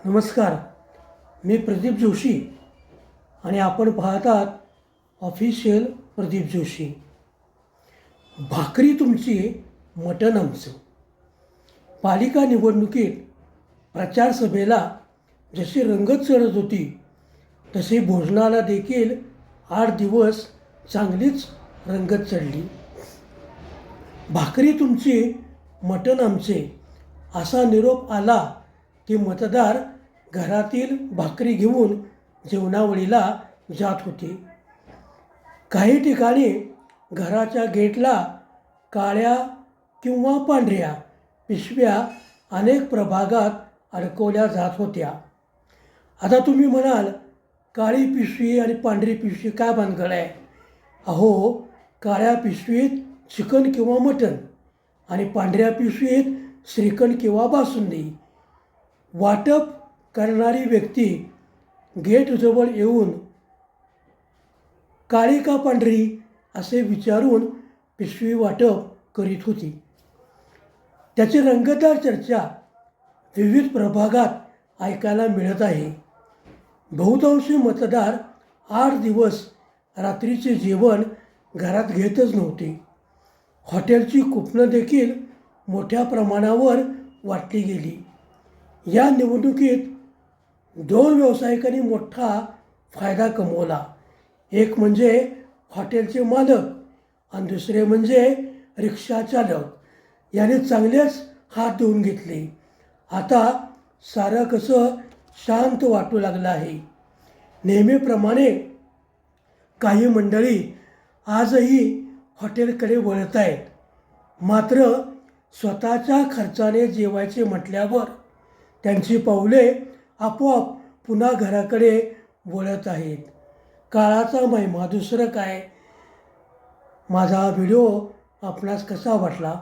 नमस्कार. मी प्रदीप जोशी आणि आपण पाहतात ऑफिशियल प्रदीप जोशी. भाकरी तुमची, मटण आमचं. पालिका निवडणुकीत प्रचारसभेला जशी रंगत चढत होती तशी भोजनाला देखील 8 दिवस चांगलीच रंगत चढली. भाकरी तुमची, मटण आमचे असा निरोप आला की मतदार घरातील भाकरी घेऊन जेवणावळीला जात होते. काही ठिकाणी घराच्या गेटला काळ्या किंवा पांढऱ्या पिशव्या अनेक प्रभागात अडकवल्या जात होत्या. आता तुम्ही म्हणाल, काळी पिशवी आणि पांढरी पिशवी काय भानगड आहे? अहो, काळ्या पिशवीत चिकन किंवा मटण आणि पांढऱ्या पिशवीत श्रीखंड किंवा बासुंदी. वाटप करणारी व्यक्ती गेटजवळ येऊन काळी का पांढरी असे विचारून पिशवी वाटप करीत होती. त्याची रंगतदार चर्चा विविध प्रभागात ऐकायला मिळत आहे. बहुतांशी मतदार 8 दिवस रात्रीचे जेवण घरात घेतच नव्हते. हॉटेलची कुपनं देखील मोठ्या प्रमाणावर वाटली गेली. या निवडणुकीत 2 व्यावसायिकांनी मोठा फायदा कमवला. एक म्हणजे हॉटेलचे मालक आणि दुसरे म्हणजे रिक्षा चालक. याने चांगलेच हात धुवून घेतले. आता सारं कसं शांत वाटू लागलं आहे. नेहमीप्रमाणे काही मंडळी आजही हॉटेलकडे वळत आहेत. मात्र स्वतःच्या खर्चाने जेवायचे म्हटल्यावर त्यांची पावले आपोआप पुन्हा घराकडे वळत आहेत. काळाचा महिमा, दुसरं काय. माझा व्हिडिओ आपणास कसा वाटला?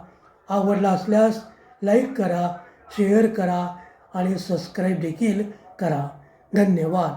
आवडला असल्यास लाईक करा, शेअर करा आणि सबस्क्राईब देखील करा. धन्यवाद.